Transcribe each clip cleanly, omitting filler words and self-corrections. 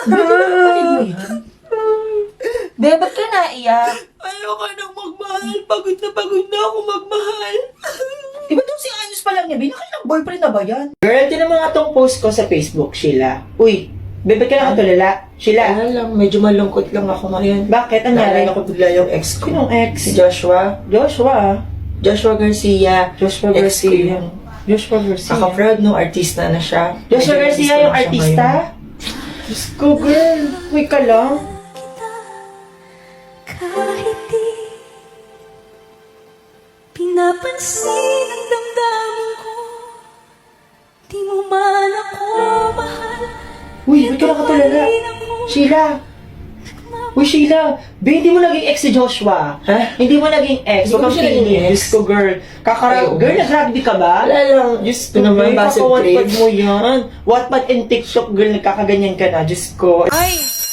Kapatid mo yan? Be, ba't ka naiyak? Ayoko nang magmahal. Pagod na ako magmahal. Di ba itong si Anyos pa lang niya, Be? Nakailang boyfriend na ba yan? Girl, tinan mo nga tong post ko sa Facebook, Sheila. Uy, ba't ka nakatulala? Sheila. Ano lang, medyo malungkot lang ako ngayon. Bakit? Ang nangyari? Naalala ko bigla yung ex ko. Sinong ex? Si Joshua. Joshua. Joshua Garcia. Joshua Ex ko Garcia. yun. Joshua Garcia. Naka-proud nung artista na siya. Joshua Medyo Garcia miss ko yung na siya artista? ngayon. Diyos ko, girl. Uy ka lang. Kahit di pinapansin ang damdamin ko, di mo man ako mahal. Uy, ba't ka nakatulala? Sheila. Uy, Sheila. Be, hindi mo naging ex si Joshua. Ha? Hindi mo naging ex. Hindi ko Huwag kang siya naging pinis. ex. Diyos ko, girl. Ay, Girl, nag-rugby ka ba? Wala lang. Diyos Ito naman, base Wattpad trip. mo yan. Wattpad and TikTok, girl, nagkakaganyan ka na. Diyos ko.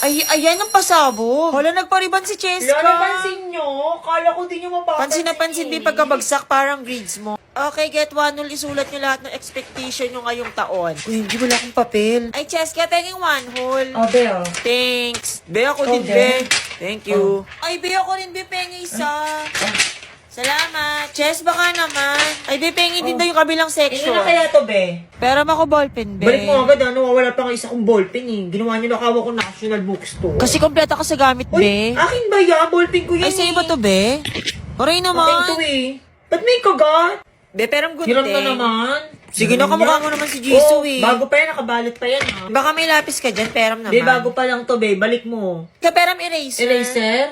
Ayan ang pasabog. Hala, nagpariban si Cheska. Wala, napansin nyo. Kala ko di nyo mapapansin. Pansin na pansin, di pagkabagsak parang grades mo. Okay, get one. Isulat nyo lahat ng expectation nyo ngayong taon. Uy, hindi wala akong papel. Ay, Cheska, penging one hole. Oh, Bel. Thanks. Be, ako din, Okay. be. Thank you. Ay, be, ako rin, be, pengi isa. Salamat. Chess, baka naman. Ay, be, pengi din daw yung kabilang section. Ino na kaya to, Be? Pero ako ballpen, be. Balik mo agad, ano? Wala pa nga isa kong ballpen, eh. Ginawa nyo nakawa ko National Bookstore. Kasi kompleto ka sa gamit, Uy, be. akin ba yan? Ballpen ko yan, Ay, sa'yo ba to, be? Aray Akin naman. to, eh. Ba't may kagat? Be, pero ang good Hiram thing. na naman. Sige na, Hiram kamukha yan. mo naman si Jisoo, Oh, eh. bago pa yan, nakabalot pa yan, ha? Baka may lapis ka dyan, peram naman. Be, bago pa lang to, Be. Balik mo. Kaperam eraser. Eraser?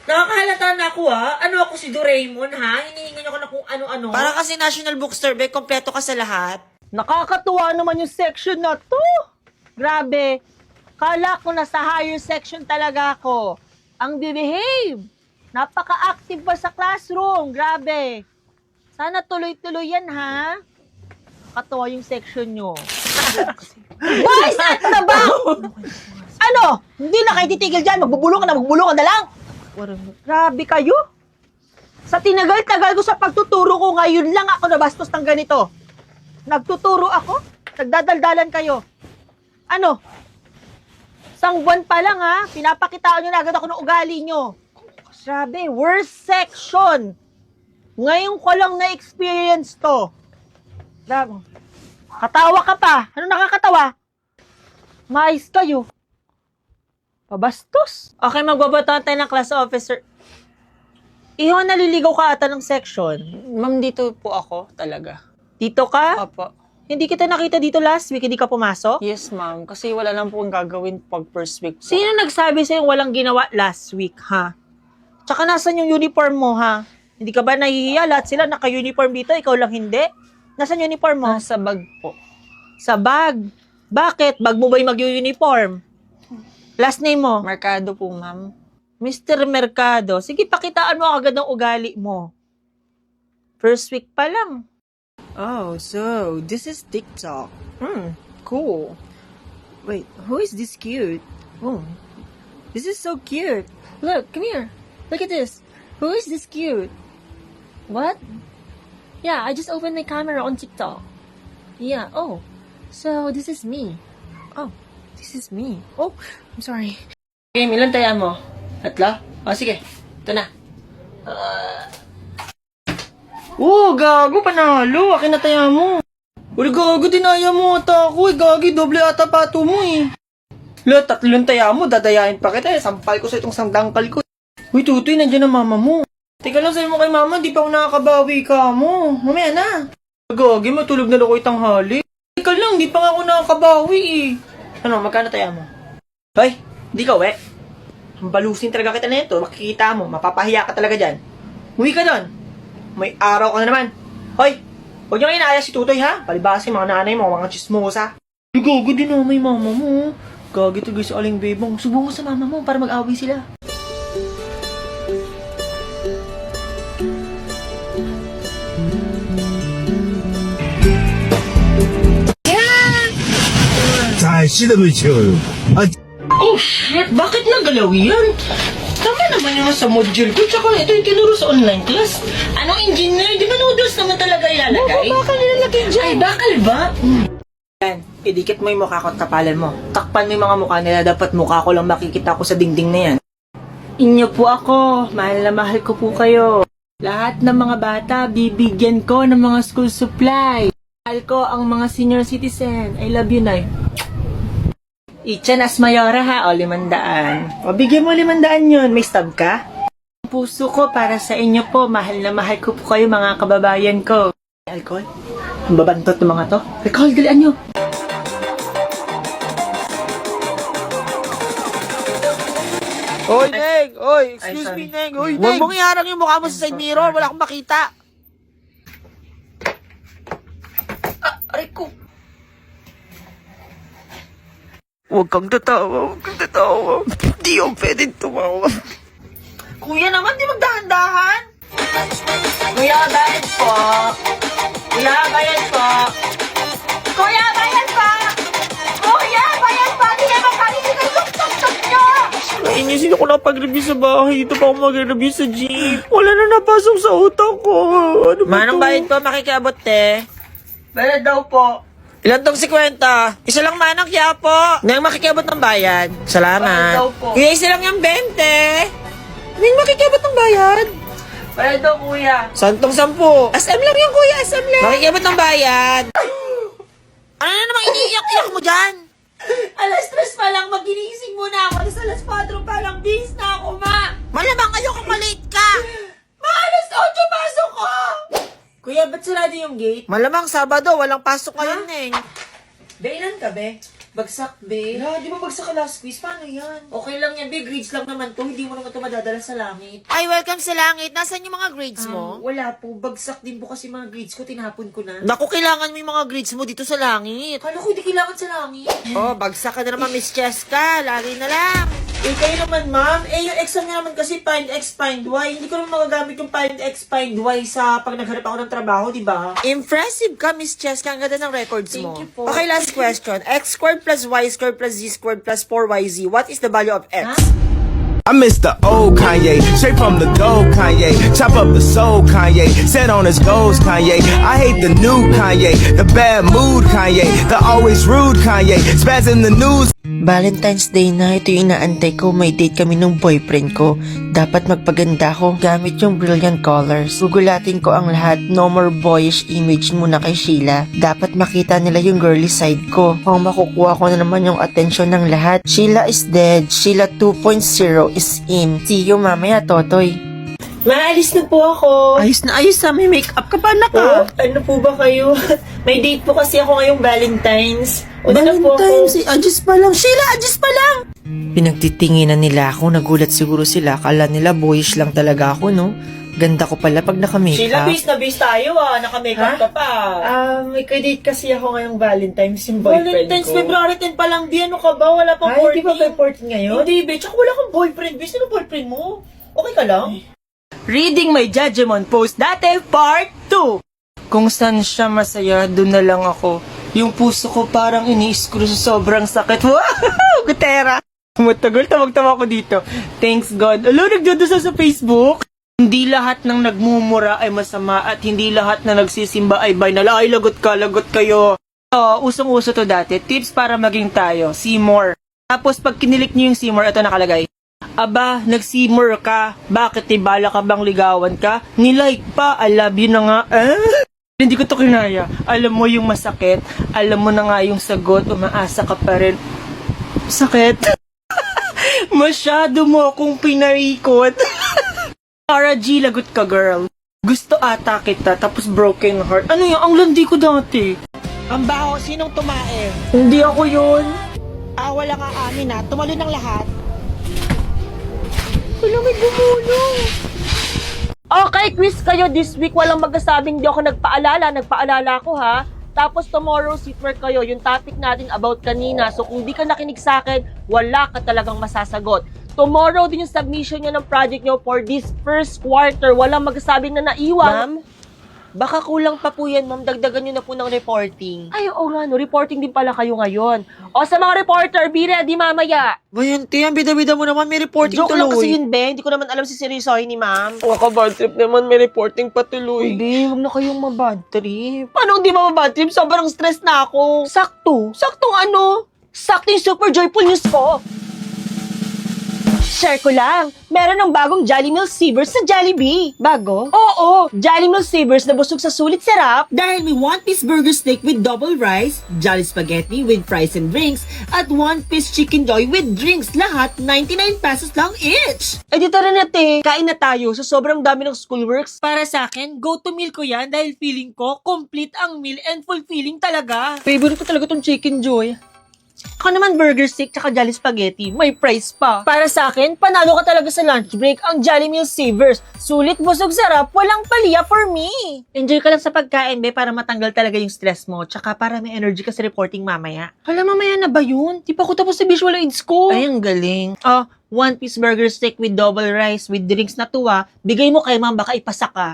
Nakakahalata na ako, ha? Ano ako si Doraemon, ha? Hinihingan ako na kung ano-ano. Para kasi National Bookstore, be, kompleto ka sa lahat. Nakakatuwa naman yung section na to. Grabe. Kala ko nasa higher section talaga ako. Ang bibehave. Napaka-active pa sa classroom. Grabe. Sana tuloy-tuloy yan, ha? Nakakatuwa yung section nyo. Boys, at na ba? Ano? Hindi na kayo titigil dyan. Magbubulong ka na lang. Grabe kayo. Sa tinagal-tagal ko sa pagtuturo ko, ngayon lang ako nabastos ng ganito. Nagtuturo ako? Nagdadaldalan kayo? Ano? Isang buwan pa lang, ha? Pinapakitaan nyo na agad ako ng ugali nyo. Grabe, worst section. Ngayon ko lang na-experience to. Grabe. Katawa ka pa. Ano nakakatawa? Mais kayo. Pabastos. Okay, magbabataan tayo ng class officer. Iho, naliligaw ka ata ng section. Ma'am, dito po ako talaga. Dito ka? Opo. Hindi kita nakita dito last week, hindi ka pumasok? Yes, ma'am. Kasi wala lang po ang gagawin pag first week po. Sino nagsabi sa'yo walang ginawa last week, ha? Tsaka nasan yung uniform mo, ha? Hindi ka ba nahihiya? Lahat sila naka-uniform dito, ikaw lang hindi? Nasaan uniform mo? Nasa bag po. Sa bag. Bakit? Bag mo ba yung mag-uniform? Last name mo? Merkado po, ma'am. Mr. Mercado. Sige, pakitaan mo agad ng ugali mo. First week pa lang. Oh, so this is TikTok. Cool. Wait, who is this cute? Oh, this is so cute. Look, come here. Look at this. Who is this cute? What? Yeah, I just opened my camera on TikTok. Yeah, oh. So this is me. Oh, this is me. Oh, I'm sorry. Game, ilan tayaan mo? Tatlo? O, sige. Ito na. Gago, panalo. Akin na taya mo. Uli, gago, dinaya mo ata ako eh. Gagi, doble ata pato mo eh. Tatlong taya mo, dadayain pa kita eh. Sampal ko sa itong sandangkal ko. Uy, Tutoy, nandiyan ang mama mo. Teka lang, sabi mo kay mama, di pa ako nakakabawi ka mo. Mamaya na. Gagi, matulog na lang ko itang hali. Teka lang, di pa nga ako nakakabawi eh. Ano, magkano taya mo? Hoy, di ka uwi. Balusin talaga kita na ito. Makikita mo, mapapahiya ka talaga dyan. Uwi ka doon. May araw ka na naman. Hoy, huwag niyo inaaya si Tutoy ha. Palibasi mga nanay mo, mga chismosa. Gago din na may mama mo. Gagi to guys, aling bebang. Subo mo sa mama mo para mag-away sila. Oh shit, bakit nagalaw yan? Tama naman yung sa module ko, tsaka ito yung tinuro sa online class. Anong engineer? Di ba noodles naman talaga ilalagay? Bakal nilalagay dyan. Ay, bakal ba? Yan, idikit mo yung mukha ko at kapalan mo. Takpan mo yung mga mukha nila, dapat mukha ko lang makikita ko sa dingding na yan. Inyo po ako, mahal na mahal ko po kayo. Lahat ng mga bata, bibigyan ko ng mga school supply. Mahal ko ang mga senior citizen. I love you, Nay. Ichanas Mayora ha, o 500. O, bigyan mo 500 yun. May stab ka? Ang puso ko para sa inyo po. Mahal na mahal ko po kayo, mga kababayan ko. Alcohol? Ang babantot ng mga to. Alcohol, dalian nyo. Oy, Neng! Oy, excuse sorry. me, Neng! Oy, Neng! Huwag mong iharang yung mukha mo sa side mirror. Wala akong makita. Aray ko. Huwag kang tatawa, huwag kang tatawa. Di ako pwede tumawa. Kuya naman, di magdahan-dahan. Kuya, bayad po. Kuya, bayad po. Kuya, bayan pa! Kuya, bayan pa! Di naman magkalisin ang tuk-tuk-tuk nyo! Nainis ako nakapag-review sa bahay. Dito pa ako mag-review sa jeep. Wala na napasok sa utak ko. Ano ba Manong to? bayad po, makikiabot, te. Bayad daw po. Ilan tong 50? Isa lang manang kaya po. Nang makikiabot ng bayad. Salamat. Bayad daw po. Kuya, isa lang yung 20. Nang makikiabot ng bayad. Bayad daw, kuya. Santong 10. SM lang yung kuya, SM lang. Makikiabot ng bayad. Ano na namang iniiyak-iyak mo dyan? Alas 3 pa lang, magigising muna ako. Alas 4 pa lang, bis na ako, ma. Malamang ayoko malate ka. Ma, alas 8 pasok ko. Kuya, ba't sarado yung gate? Malamang Sabado, walang pasok ngayon, Neng. Be, ilan ka, be? Bagsak, be. Di ba bagsak ka last quiz? Paano yan? Okay lang yan, be. Grades lang naman to. Hindi mo naman to madadala sa langit. Ay, welcome sa langit. Nasaan yung mga grades mo? Wala po. Bagsak din po kasi mga grades ko. Tinapon ko na. Naku, kailangan mo yung mga grades mo dito sa langit. Kala ko hindi kailangan sa langit. Oh, bagsak ka na naman, Miss Cheska. Lagi na lang. Eh, kayo naman, ma'am. Eh, yung exam niya naman kasi find X, find Y. Hindi ko naman magagamit yung find X, find Y sa pag nagharap ako ng trabaho, di ba? Impressive ka, Miss Cheska. Ang ganda ng records mo. Thank you po. Okay, last question. X squared plus Y squared plus Z squared plus 4YZ. What is the value of X? I miss the old Kanye, straight from the gold Kanye. Chop up the soul Kanye, set on his goals Kanye. I hate the new Kanye, the bad mood Kanye, the always rude Kanye, spaz in the news. Valentine's Day na, ito yung inaantay ko. May date kami nung boyfriend ko. Dapat magpaganda ko gamit yung brilliant colors. Gugulatin ko ang lahat. No more boyish image muna kay Sheila. Dapat makita nila yung girly side ko. Kung makukuha ko na naman yung atensyon ng lahat. Sheila is dead. Sheila 2.0 is in. See you mamaya, Totoy. Maalis na po ako. Ayos na ayos ha. May makeup ka pa na Oh, ano po ba kayo? May date po kasi ako ngayong Valentine's. O, na po ako. adjust pa lang. Sheila, adjust pa lang. Pinagtitinginan nila ako. Nagulat siguro sila. Kala nila boyish lang talaga ako, no? Ganda ko pala pag Sheila, naka-makeup. base na base tayo Naka-makeup ka pa. May date kasi ako ngayong Valentine's yung boyfriend Valentine's, ko. February 10 pa lang. Di ano ka ba? Wala pang Ay, 14. di ba may 14 ngayon? Hindi, be. Tsaka wala kang boyfriend, be. Sino boyfriend mo? Okay ka lang? Reading my Judgment Post dati, part 2. Kung saan siya masaya, doon na lang ako. Yung puso ko parang ini-screw sa sobrang sakit. Wow! Gutera! Matagal, tawag-tawa ko dito. Thanks God. Alo, nagdudusa sa Facebook. Hindi lahat ng nagmumura ay masama at hindi lahat na nagsisimba ay banal. Ay, lagot kayo. Usong-uso to dati. Tips para maging tayo. See more. Tapos pag kinilik niyo yung see more, ito nakalagay. Aba, nag-simmer ka. Bakit tibala ka bang ligawan ka? Nilike pa, I love you na nga. Hindi ko to kinaya. Alam mo yung masakit. Alam mo na nga yung sagot. Umaasa ka pa rin. Sakit. Masyado mo akong pinarikot. Cara G, lagot ka girl. Gusto ata kita, tapos broken heart. Ano yun? Ang landi ko dati. Ang baho, sinong tumae? Hindi ako yun. Wala nga amin ha. Tumalo ng lahat. Wala may gumulong. Okay, quiz kayo this week. Walang magkasabing di ako nagpaalala ko ha. Tapos tomorrow, seatwork kayo. Yung topic natin about kanina. So kung di ka nakinig sa akin, wala ka talagang masasagot. Tomorrow din yung submission nyo ng project nyo for this first quarter. Walang magkasabing na naiwan. Ma'am? Baka kulang pa po yan, ma'am. Dagdagan nyo na po ng reporting. Ay, oo nga, no. Reporting din pala kayo ngayon. O sa mga reporter, be ready mamaya. Bayan, te, ang bida-bida mo naman, may reporting Joke lang kasi tuloy. yun, Ben. Hindi ko naman alam si seryosohin ni ma'am. Waka bad trip naman, may reporting pa tuloy. Hindi, huwag na kayong mabad trip. Paano hindi mababad trip? Sobrang stress na ako. Sakto. Saktong ano? Sakto yung super joyful news ko. Share ko lang. Meron ng bagong Jolly Meal Savers sa Jollibee. Bago? Oo. Jolly Meal Savers na busog sa sulit sarap. Dahil may one-piece burger steak with double rice, jolly spaghetti with fries and drinks, at one-piece chicken joy with drinks. Lahat 99 pesos lang each. Eh di tara na te. Kain na tayo sa sobrang dami ng schoolworks. Para sa akin, go-to meal ko yan dahil feeling ko complete ang meal and fulfilling talaga. Favorite ko talaga tong chicken joy. Ako naman burger steak tsaka Jolly Spaghetti. May price pa. Para sa akin, panalo ka talaga sa lunch break ang Jolly Meal Savers. Sulit, busog, sarap, walang palia for me. Enjoy ka lang sa pagkain, be, para matanggal talaga yung stress mo. Tsaka para may energy ka sa reporting mamaya. Hala, mamaya na ba yun? Di pa ako tapos sa visual aids ko. Ay, ang galing. One-piece burger steak with double rice with drinks na tuwa. Bigay mo kay ma'am, baka ipasa ka.